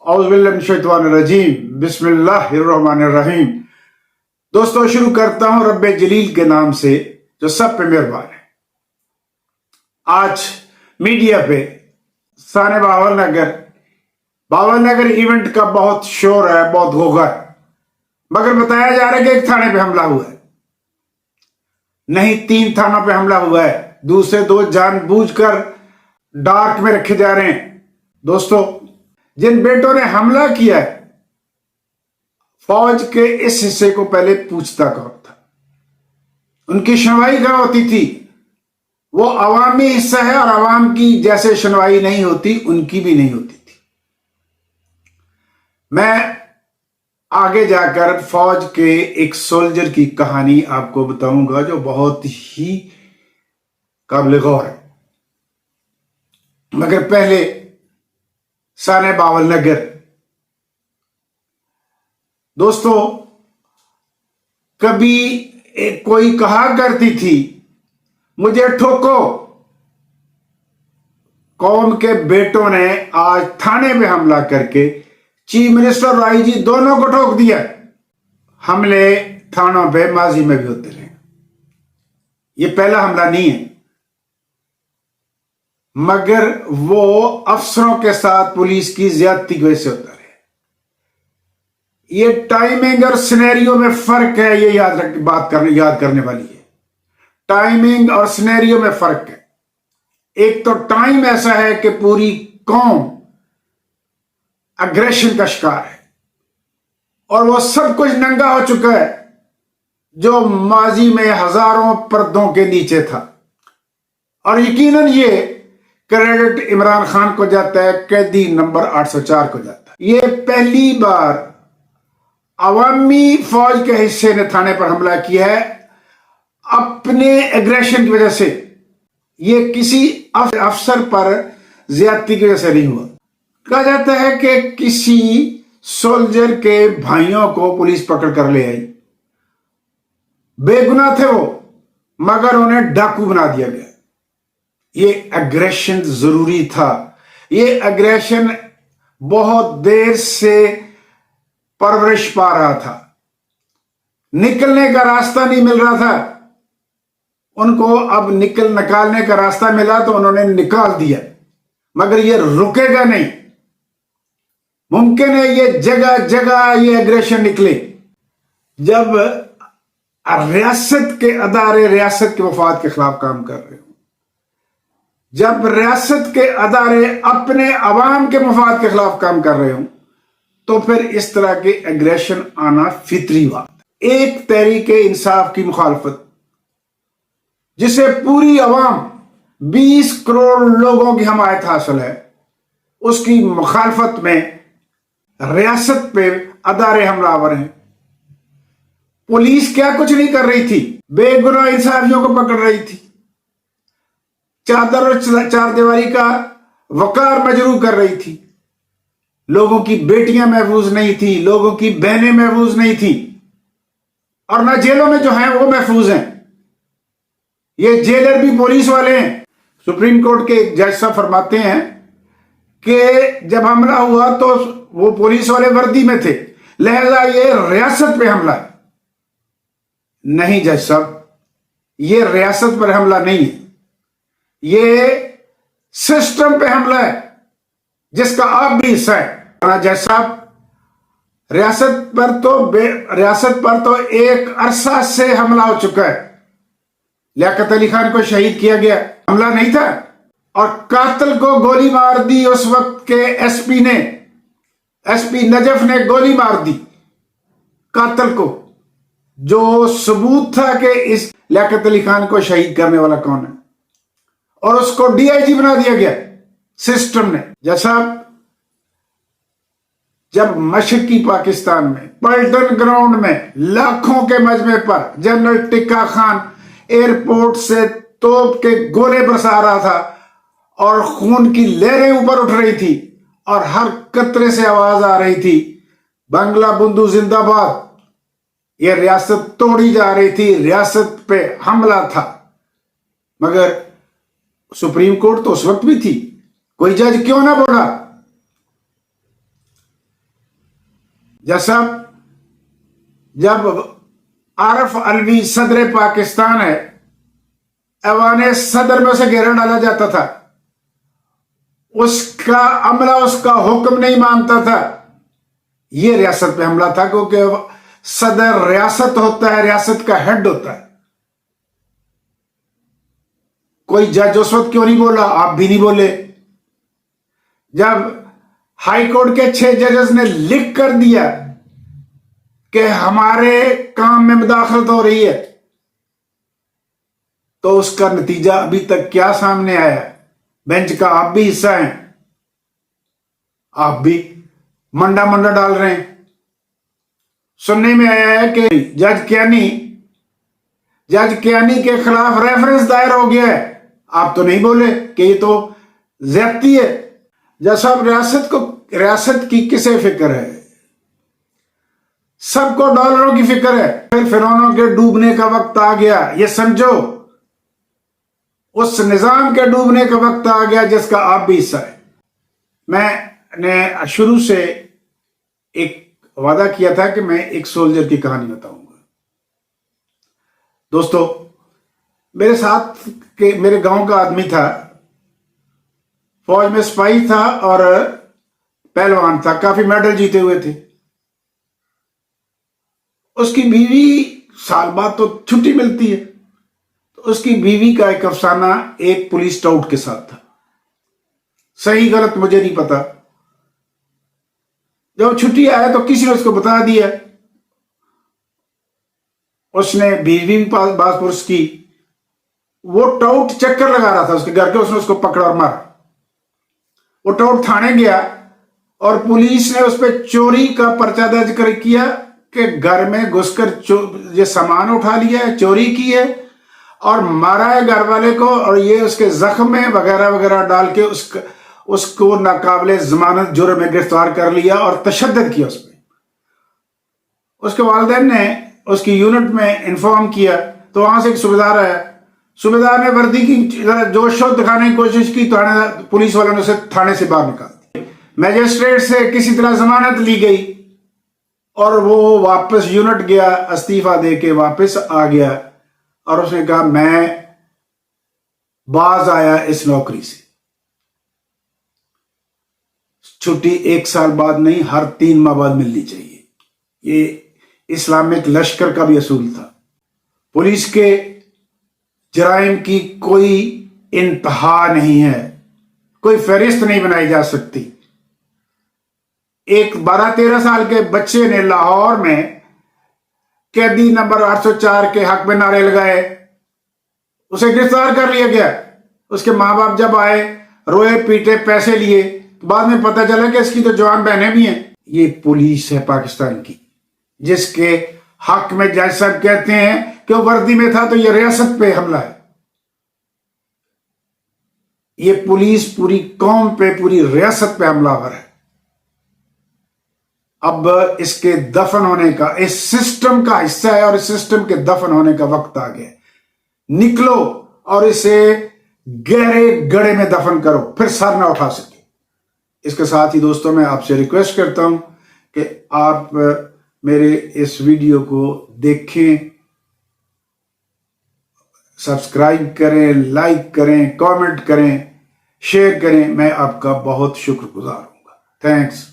औज़ुबिल्लाहिमिनश्शैतानिर्रजीम बिस्मिल्लाहिर्रहमानिर्रहीम। दोस्तों, शुरू करता हूं रब्बे जलील के नाम से जो सब पे मेहरबान है। आज मीडिया पे साने बावल नगर इवेंट का बहुत शोर है, बहुत होगा है, मगर बताया जा रहा है कि एक थाने पे हमला हुआ है, नहीं 3 थानों पे हमला हुआ है। दूसरे 2 जानबूझकर डार्क में रखे जा रहे हैं। दोस्तों, जिन बेटों ने हमला किया है, फौज के इस हिस्से को पहले पूछता कौन था? उनकी सुनवाई कहां होती थी? वो अवामी हिस्सा है और अवाम की जैसे सुनवाई नहीं होती, उनकी भी नहीं होती थी। मैं आगे जाकर फौज के एक सोल्जर की कहानी आपको बताऊंगा जो बहुत ही काबिल गौर है, मगर पहले साने बावल नगर। दोस्तों, कभी कोई कहा करती थी, मुझे ठोको। कौम के बेटों ने आज थाने पे हमला करके चीफ मिनिस्टर और आईजी दोनों को ठोक दिया। हमले थानों पे माजी में भी होते रहे, ये पहला हमला नहीं है, मगर वो अफसरों के साथ पुलिस की ज्यादती की वजह से होता है। ये टाइमिंग और सिनेरियो में फर्क है, ये याद करने वाली है। टाइमिंग और सिनेरियो में फर्क है। एक तो टाइम ऐसा है कि पूरी कौम अग्रेशन का शिकार है और वो सब कुछ नंगा हो चुका है जो माजी में हजारों पर्दों के नीचे था। और यकीनन ये क्रेडिट इमरान खान को जाता है, कैदी नंबर 804 को जाता है। ये पहली बार अवामी फौज के हिस्से ने थाने पर हमला किया है अपने एग्रेशन की वजह से। ये किसी अफसर पर ज्यादती की वजह से नहीं हुआ। कहा जाता है कि किसी सोल्जर के भाइयों को पुलिस पकड़ कर ले आई, बेगुनाह थे वो, मगर उन्हें डाकू बना दिया गया। ये एग्रेशन जरूरी था। ये एग्रेशन बहुत देर से परवरिश पा रहा था, निकलने का रास्ता नहीं मिल रहा था उनको। अब निकालने का रास्ता मिला तो उन्होंने निकाल दिया, मगर ये रुकेगा नहीं। मुमकिन है ये जगह जगह ये एग्रेशन निकले। जब रियासत के अदारे रियासत के मफाद के खिलाफ काम कर रहे हो, जब रियासत के अदारे अपने अवाम के मफाद के खिलाफ काम कर रहे हो, तो फिर इस तरह के एग्रेशन आना फितरी बात। एक तहरीके इंसाफ की मुखालफत, जिसे पूरी अवाम 20 करोड़ लोगों की हमायत हासिल है, उसकी मुखालफत में रियासत पे अदारे हमलावर हैं। पुलिस क्या कुछ नहीं कर रही थी, बेगुनाह इंसाफियों को पकड़ रही थी। चादर और चारदीवारी का वकार मजरू कर रही थी। लोगों की बेटियां महफूज नहीं थी, लोगों की बहनें महफूज नहीं थी, और ना जेलों में जो हैं वो महफूज हैं। ये जेलर भी पुलिस वाले हैं। सुप्रीम कोर्ट के एक जज साहब फरमाते हैं कि जब हमला हुआ तो वो पुलिस वाले वर्दी में थे, लिहाजा ये रियासत पे हमला है। नहीं जज साहब, ये रियासत पर हमला नहीं है, ये सिस्टम पे हमला है जिसका आप भी हिस्सा है। जज साहब, रियासत पर तो एक अरसा से हमला हो चुका है। लियाकत अली खान को शहीद किया गया, हमला नहीं था, और कातिल को गोली मार दी उस वक्त के एसपी नजफ ने गोली मार दी कातिल को, जो सबूत था कि इस लियाकत अली खान को शहीद करने वाला कौन है, और उसको डीआईजी बना दिया गया सिस्टम ने। जैसा जब मशरकी पाकिस्तान में पल्टन ग्राउंड में लाखों के मजमे पर जनरल टिक्का खान एयरपोर्ट से तोप के गोले बरसा रहा था और खून की लहरें ऊपर उठ रही थी और हर कतरे से आवाज आ रही थी, बंगला बंधु जिंदाबाद। यह रियासत तोड़ी जा रही थी, रियासत पे हमला था। मगर सुप्रीम कोर्ट तो उस वक्त भी थी, कोई जज क्यों ना बोला? जैसा जब आरिफ अलवी सदर पाकिस्तान है, ऐवान सदर में उसे घेरा डाला जाता था, उसका अमला उसका हुक्म नहीं मानता था। ये रियासत पे हमला था, क्योंकि सदर रियासत होता है, रियासत का हेड होता है। कोई जज उस वक्त क्यों नहीं बोला? आप भी नहीं बोले। जब हाई कोर्ट के 6 जजेस ने लिख कर दिया कि हमारे काम में मुदाखलत हो रही है, तो उसका नतीजा अभी तक क्या सामने आया? बेंच का आप भी हिस्सा हैं, आप भी मंडा मंडा डाल रहे हैं। सुनने में आया है कि जज कियानी के खिलाफ रेफरेंस दायर हो गया है। आप तो नहीं बोले कि ये तो ज्यादती है। जैसा रियासत की किसे फिक्र है? सबको डॉलरों की फिक्र है। फिर फिरौनों के डूबने का वक्त आ गया, ये समझो। उस निजाम के डूबने का वक्त आ गया जिसका आप भी हिस्सा है। मैंने शुरू से एक वादा किया था कि मैं एक सोल्जर की कहानी बताऊंगा। दोस्तों, मेरे साथ के मेरे गांव का आदमी था, फौज में सिपाही था और पहलवान था, काफी मेडल जीते हुए थे। उसकी बीवी, साल बाद तो छुट्टी मिलती है, तो उसकी बीवी का एक अफसाना एक पुलिस टाउट के साथ था। सही गलत मुझे नहीं पता। जब छुट्टी आया तो किसी ने उसको बता दिया। उसने बीवी भी बासपुरुष की, वो टाउट चक्कर लगा रहा था उसके घर के, उसने उसको पकड़ा और मारा। वो टाउट थाने गया और पुलिस ने उस पर चोरी का पर्चा दर्ज कर किया कि घर में घुसकर ये सामान उठा लिया है, चोरी की है और मारा है घर वाले को, और ये उसके जख्म में वगैरह वगैरह डाल के उसको नाकाबिले जमानत जुर्म में गिरफ्तार कर लिया और तशद्दुद किया उस पर। उसके वालिदैन ने उसकी यूनिट में इन्फॉर्म किया, तो वहां से एक सूबेदार आया। सूबेदार ने वर्दी की जोश शोर दिखाने की कोशिश की, तो पुलिस वालों ने उसे थाने से बाहर निकाल दिया। मैजिस्ट्रेट से किसी तरह जमानत ली गई और वो वापस यूनिट गया, इस्तीफा दे के वापस आ गया और उसने कहा मैं बाज आया इस नौकरी से। छुट्टी 1 साल बाद नहीं, हर 3 माह बाद मिलनी चाहिए। ये इस्लामिक लश्कर का भी असूल था। पुलिस के जराइम की कोई इंतहा नहीं है, कोई फहरिस्त नहीं बनाई जा सकती। एक 12-13 साल के बच्चे ने लाहौर में कैदी नंबर 804 के हक में नारे लगाए, उसे गिरफ्तार कर लिया गया। उसके माँ बाप जब आए, रोए पीटे, पैसे लिए, तो बाद में पता चला कि इसकी तो जवान बहनें भी हैं। ये पुलिस है पाकिस्तान की, जिसके हक में जज साहब कहते हैं कि वो वर्दी में था तो ये रियासत पे हमला है। ये पुलिस पूरी कौम पे, पूरी रियासत पे हमलावर है। अब इसके दफन होने का, इस सिस्टम का हिस्सा है और इस सिस्टम के दफन होने का वक्त आ गया। निकलो और इसे गहरे गड्ढे में दफन करो, फिर सर ना उठा सके। इसके साथ ही दोस्तों, मैं आपसे रिक्वेस्ट करता हूं कि आप मेरे इस वीडियो को देखें, सब्सक्राइब करें, लाइक करें, कमेंट करें, शेयर करें। मैं आपका बहुत शुक्रगुजार हूंगा। थैंक्स।